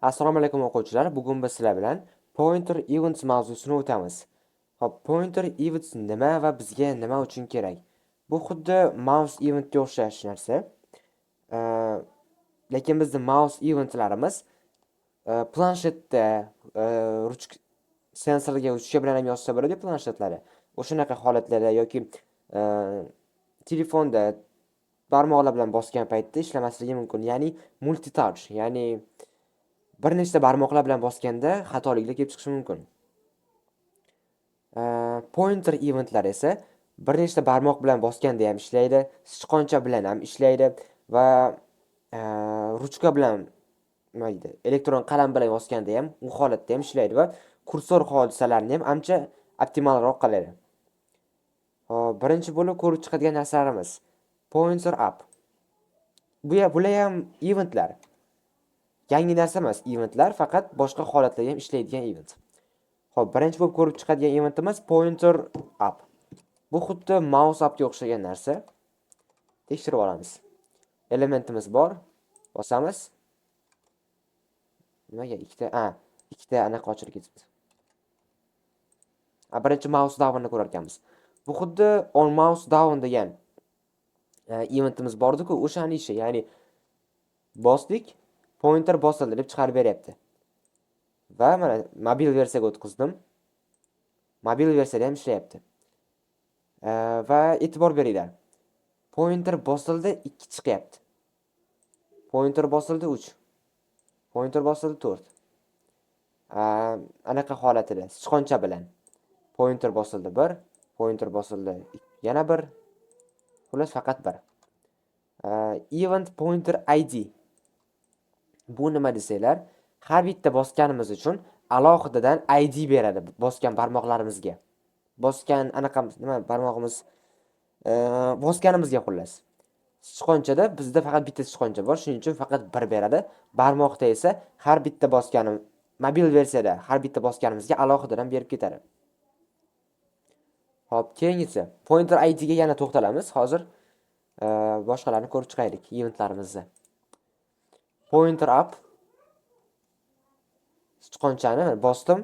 Assalomu alaykum o'quvchilar. Bugun biz sizlar bilan Pointer Events mavzusini o'tamiz. Hop, Pointer Events nima va bizga nima uchun kerak? Bu xuddi mouse eventga o'xshash narsa. Ee, Lekin bizning mouse eventlarimiz planshetda ruchka sensorga ruchka bilan ham yozsa bo'ladi planshetlari. O'shanaqa holatlarda yoki e, telefonda barmoqlar bilan bosgan paytda ishlamasligi mumkin. Ya'ni multitouch, ya'ni bir nechta barmoqlar bilan bosganda xatoliklar kelib chiqishi mumkin. Pointer eventlar esa bir nechta barmoq bilan bosganda ham ishlaydi, sichqoncha bilan ham ishlaydi va ruchka bilan nima deydi, elektron qalam bilan yozganda ham u holatda ham ishlaydi va kursor hodisalarni ham ancha optimalroq qiladi. Hop, birinchi bo'lib ko'rib chiqadigan narsalarimiz pointer up. Bular ham eventlar. Yangi narsa emas, eventlar faqat boshqa holatlarda ham ishlaydigan event. Xo'p, birinchi bo'lib ko'rib chiqadigan eventimiz pointer up. Bu xuddi mouse upga o'xshagan narsa. Tekshirib olamiz. Elementimiz bor. Bosamiz. Nimaga ikkita anaqa ochilib ketibdi. Birinchi mouse down'ni ko'rar ekanmiz. Bu xuddi on mouse down degan eventimiz bor-ku, o'shaning ishi, ya'ni bosdik, pointer bosildi deb chiqarib beryapti. Va mana mobil versiyaga o'tkazdim. Mobil versiyada ham ishlayapti. Va e'tibor beringlar. Pointer bosildi 2 chiqyapti. Pointer bosildi 3. Pointer bosildi 4. Anaqa holatida sichqoncha bilan. Pointer bosildi 1, pointer bosildi yana 1. Xullas faqat 1. Event pointer ID. Bu nima desanglar, har bitta bosganimiz uchun alohidadan ID beradi bosgan barmoqlarimizga. Bosgan anaqamiz nima barmog'imiz bosganimizga xullas. Sichqonchada bizda faqat bitta sichqoncha bor, shuning uchun faqat 1 beradi. Barmoqda esa har bitta bosganim mobil versiyada har bitta bosganimizga alohidadan berib ketadi. Hop, keyingisi pointer ID ga yana to'xtalamiz. Hozir boshqalarni ko'rib chiqaylik eventlarimizni. Pointer up. Sichqonchani bosdim.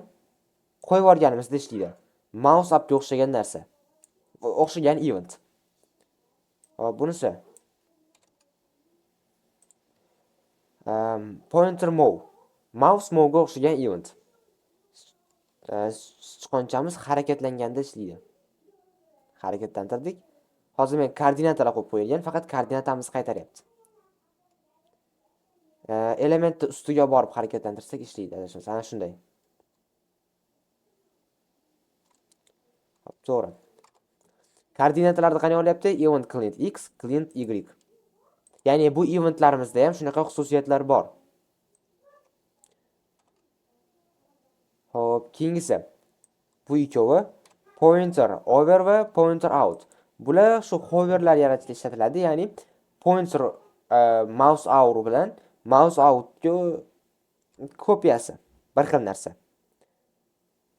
Qo'yib yuborganimizda ishlaydi. Mouse upga o'xshagan narsa. O'xshagan event. Hop, bunisi pointer move. Mouse move ga o'xshagan event. Sichqonchamiz harakatlanganda ishlaydi. Harakatlantirdik. Hozir men koordinatalar qo'yib qo'yilgan, faqat koordinatamizni qaytaryapti. Elementni ustiga borib harakatlantirsak ishlaydi, adashmasam. Ana shunday. Hop, to'g'ri. Koordinatalarni qanday olyapti? Event client x, client y. Ya'ni bu eventlarimizda ham shunaqa xususiyatlar bor. Hop, keyingisi. Bu ikkovi pointer over va pointer out. Bular shu hoverlar yaratishga ishlatiladi, ya'ni pointer mouse over bilan mouse out kopiyasi, bir xil narsa.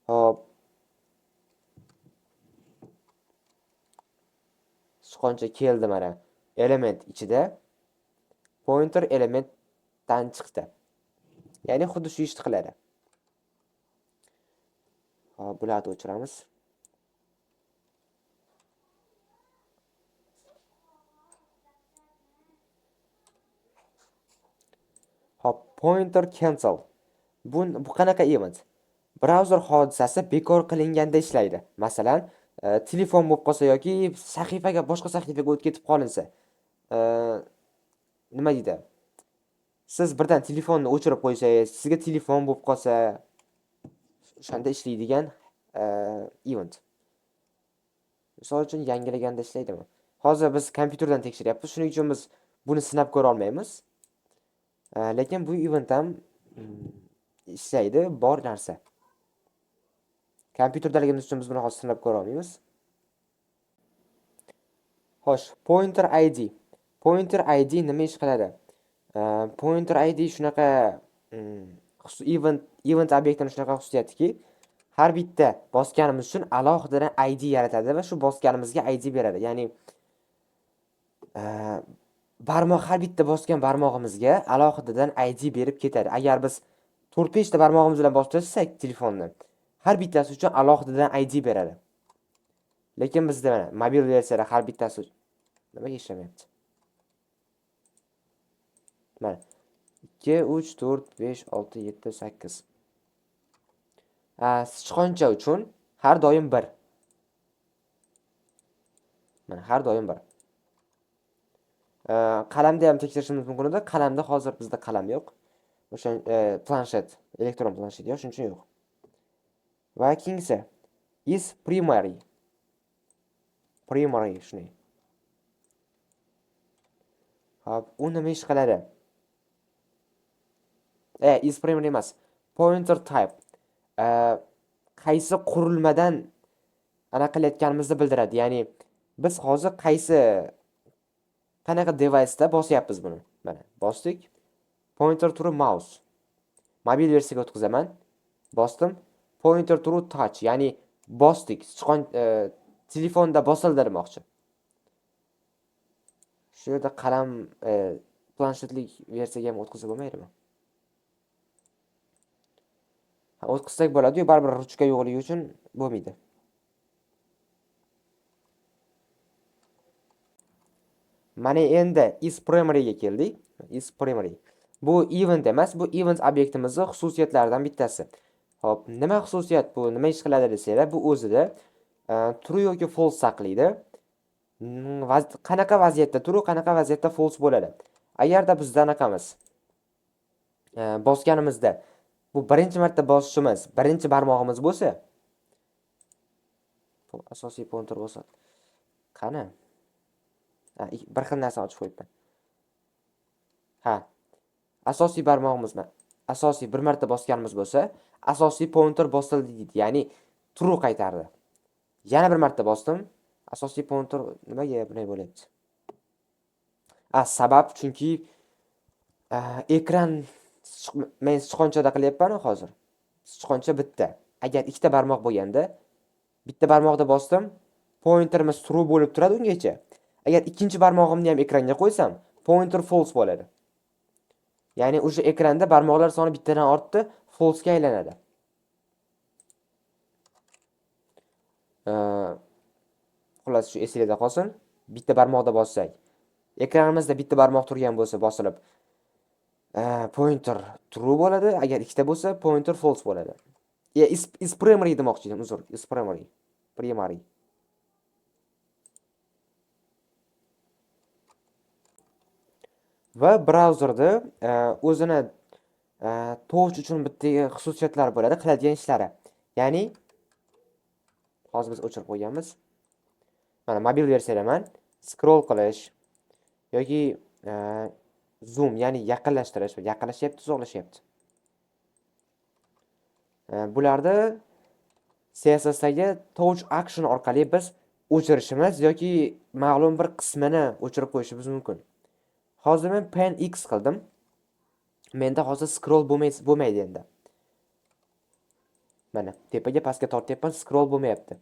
Hop. Sichqoncha keldi mana. Element ichida pointer elementdan chiqdi. Ya'ni xuddi shu ishni qiladi. Hop, bularni o'chiramiz. Hop, pointer cancel. Bu qanaqa event? Browser hodisasi bekor qilinganda ishlaydi. Masalan, telefon bo'lib qolsa yoki sahifaga boshqa sahifaga o'tib ketib qolinsa. Nima deydi? Siz birdan telefonni o'chirib qo'ysangiz, sizga telefon bo'lib qolsa, o'shanda ishlaydigan event. Misol uchun yangilaganda ishlaydimi? Hozir biz kompyuterdan tekshiryapmiz, shuning uchun biz buni sinab ko'ra olmaymiz. Lekin bu event ham ishlaydi, bor narsa. Kompyuterdaligimiz uchun biz buni hozir sinab ko'ra olmaymiz. Xo'sh, pointer ID. Pointer ID nima ish qiladi? Pointer ID shunaqa event obyektini shunaqa xususiyatiki, har bitta bosganimiz uchun alohida ID yaratadi va shu bosganimizga ID beradi. Ya'ni barmoq har bitta bosgan barmog'imizga alohidadan ID berib ketadi. Agar biz 4-5 ta barmog'imiz bilan bostirsak telefonni, har bittasi uchun alohida ID beradi. Lekin bizda mana mobil versiyada har bittasi nimaga ishlamayapti? Mana 2, 3, 4, 5, 6, 7, 8. Sichqoncha uchun har doim 1. Mana har doim 1. Qalamda ham tekshirishimiz mumkin edi. Qalamda hozir bizda qalam yo'q. O'sha planshet, elektron planshet yo'q, shuning uchun yo'q. Va keyingisi is primary. Primary shuni. Hop, u nima ish qiladi? Is primary emas. Pointer type. Qaysi qurilmadan ana qilayotganimizni bildiradi. Ya'ni biz hozir qanaqa device da bosyapmiz buni. Mana, bosdik. Pointer turi mouse. Mobil versiyaga o'tkazaman. Bosdim. Pointer turi touch, ya'ni bosdik. Telefonda bosildi demoqchi. Shu yerda qalam planshetlik versiyaga ham o'tkazib bo'lmaydimi? O'tkazsak bo'ladi-yu, baribir ruchka yo'qligi uchun bo'lmaydi. Mana endi is primary ga keldik. Is primary. Bu event emas, bu event obyektimizning xususiyatlaridan bittasi. Xo'p, nima xususiyat bu? Nima ish qiladi desanglar, bu o'zida true yoki false saqlaydi. Qanaqa vaziyatda true, qanaqa vaziyatda false bo'ladi. Agarda bizda anaqamiz bosganimizda bu birinchi marta bosishimiz, birinchi barmog'imiz bo'lsa, bu asosiy pointer bo'lsa. Qani? Bir xil narsa ochib qo'yibman. Asosiy barmog'imizmi? Asosiy bir marta bosganimiz bo'lsa, asosiy pointer bosildi deydi. Ya'ni true qaytardi. Yana bir marta bosdim. Asosiy pointer nimaga bunday bo'lyapti? Sabab chunki ekran men sichqonchada qilyapman hozir. Sichqoncha bitta. Agar ikkita barmoq bo'lganda, bitta barmoqda bosdim, pointerimiz true bo'lib turadi ungacha. Agar ikkinchi barmog'imni ham ekranga qo'ysam, pointer false bo'ladi. Ya'ni o'sha ekranda barmoqlar soni bittadan ortdi, false ga aylanadi. Xullas shu esingizda qolsin. Bitta barmoqda bossak, ekranimizda bitta barmoq turgan bo'lsa, bosilib pointer true bo'ladi. Agar ikkita bo'lsa, pointer false bo'ladi. Is primary demoqchi edim, uzr. Is primary. Primary. Va brauzerda o'zini touch uchun bitta xususiyatlari bo'ladi, qiladigan ishlari. Ya'ni hozir biz o'chirib qo'yganmiz. Mana mobil versiyadaman. Scroll qilish yoki zoom, ya'ni yaqinlashtirish, yaqinlashyapti, uzoqlashyapti. Bularda CSSdagi touch action orqali biz o'chirishimiz yoki ma'lum bir qismini o'chirib qo'yishimiz mumkin. Hozir men pen X qildim. Menda hozir scroll bo'lmaydi endi. Mana tepaga pastga tortyapman, scroll bo'lmayapti.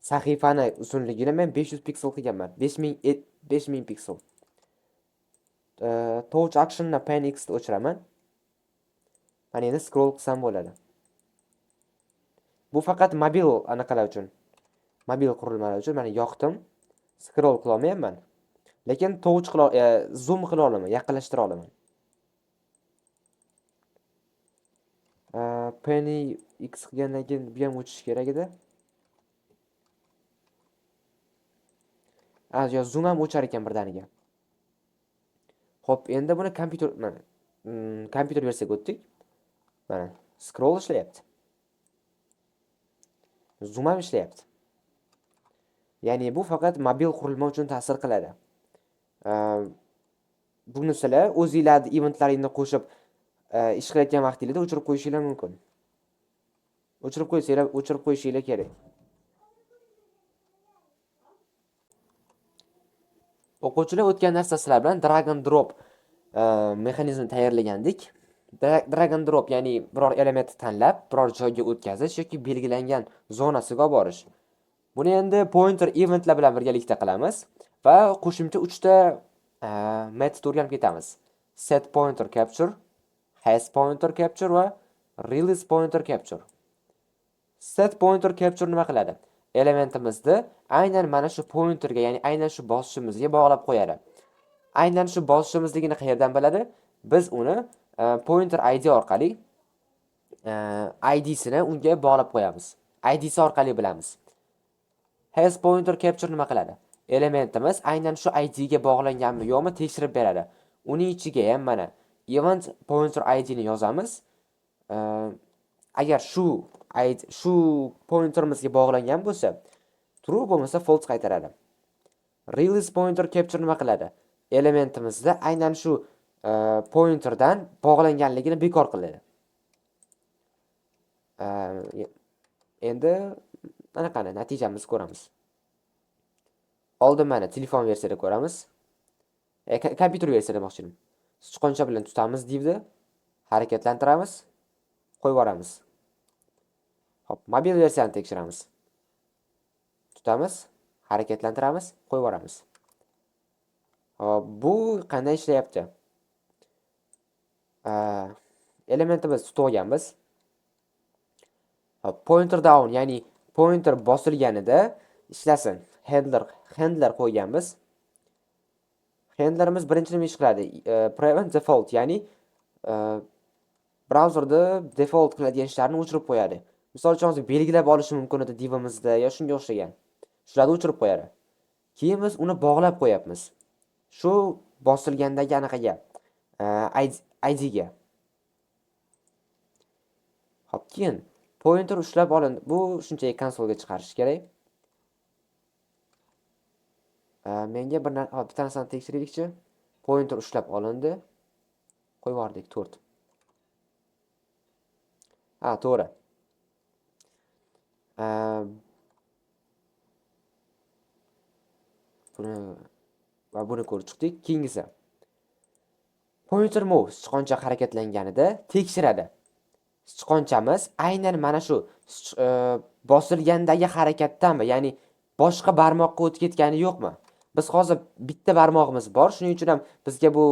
Sahifani uzunligini men 500 piksel qilganman. 5000 piksel. Touch actionni pen X da o'chiraman. Mana endi scroll qilsam bo'ladi. Bu faqat mobil anaqalar uchun. Mobil qurilmalar uchun mana yoqdim. Scroll qila olmayman. Lekin touch zoom qila olaman, yaqinlashtira olaman. Penny X qilgandan keyin bu ham o'chish kerak edi. Yo zoom ham o'char ekan birdaniga. Xo'p, endi buni kompyuter versiyaga o'tdik. Mana scroll ishlayapti. Zoom ham ishlayapti. Ya'ni bu faqat mobil qurilma uchun ta'sir qiladi. Buni sizlar o'zingizlarning eventlaringni qo'shib ish qilayotgan vaqtingizda o'chirib qo'yishingiz mumkin. O'chirib qo'yishingiz kerak. O'quvchilar o'tgan narsa sizlar bilan drag and drop mexanizmini tayyorlagandik. Drag and drop, ya'ni biror elementni tanlab, biror joyga o'tkazish yoki belgilangan zonasiga olib borish. Buni endi pointer eventlar bilan birgalikda qilamiz va qo'shimcha 3 ta metod o'rganib ketamiz. Set pointer capture, has pointer capture va Release pointer capture. Set pointer capture nima qiladi? Elementimizni aynan mana shu pointerga, ya'ni aynan shu bosishimizga bog'lab qo'yadi. Aynan shu bosishimizligini qayerdan biladi? Biz uni pointer ID orqali ID'sini unga bog'lab qo'yamiz. ID'si orqali bilamiz. Has pointer capture nima qiladi? Elementimiz aynan shu ID'ga bog'langanmi yo'qmi tekshirib beradi. Uning ichiga ham mana event pointer ID'ni yozamiz. Agar shu pointerimizga bog'langan bo'lsa, true bo'lmasa false qaytaradi. Release pointer capture nima qiladi? Elementimizda aynan shu pointerdan bog'langanligini bekor qiladi. Endi qanaqani natijamizni ko'ramiz. Oldin mana telefon versiyada ko'ramiz. Kompyuter versiyada demoqchiman. Sichqoncha bilan tutamiz divni, harakatlantiramiz, qo'yib yuboramiz. Hop, mobil versiyani tekshiramiz. Tutamiz, harakatlantiramiz, qo'yib yuboramiz. Hop, bu qanday ishlayapti? Elementimiz tutib olganmiz. Hop, pointer down, ya'ni pointer bosilganida ishlasin. Handler qo'yganmiz. Handlerimiz birinchi nima ish qiladi? Prevent default, ya'ni brauzerda default qiladigan ishlarni o'chirib qo'yadi. Misol uchun hozir belgilab olishi mumkin edi divimizda yo shunga o'xshagan. Shularni o'chirib qo'yadi. Keyin biz uni bog'lab qo'yapmiz. Shu bosilgandagi anaqaga ID'ga. Hop, keyin pointer ushlab olindi. Bu shunchaki konsolga chiqarish kerak. Menga bir narsani tekshiraylikchi. Pointer ushlab olindi. Qo'yib yubordik 4. To'g'ri. Buni ko'rib chiqdik. Keyingisi. Pointer move sichqoncha harakatlanganida tekshiradi. Sichqonchamiz aynan mana shu bosilgandagi harakatdanmi, ya'ni boshqa barmoqqa o'tib ketgani yo'qmi? Biz hozir bitta barmog'imiz bor, shuning uchun ham bizga bu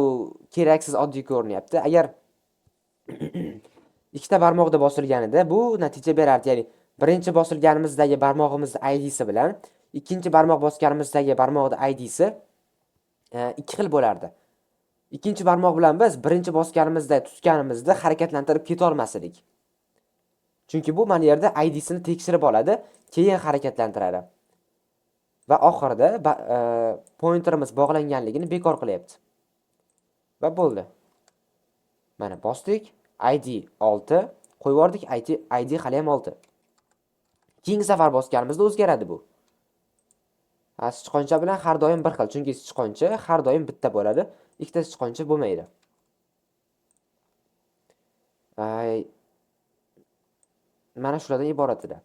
keraksiz oddiy ko'rinyapti. Agar ikkita barmoqda bosilganida bu natija berardi, ya'ni birinchi bosilganimizdagi barmog'imizning ID'si bilan ikkinchi barmoq bosganimizdagi barmoqning ID'si ikki xil bo'lardi. Ikkinchi barmoq bilan biz birinchi bosganimizda tutganimizda harakatlantirib keta olmas edik. Chunki bu mana yerda ID'sini tekshirib oladi, keyin harakatlantiradi. Va oxirida pointerimiz bog'langanligini bekor qilyapti. Va bo'ldi. Mana bosdik, ID 6, qo'yib yubordik, ID hali ham 6. Keyingi safar bosganimizda o'zgaradi bu. Sichqoncha bilan har doim bir xil, chunki sichqoncha har doim bitta bo'ladi, ikkita sichqoncha bo'lmaydi. Mana shulardan iborat edi.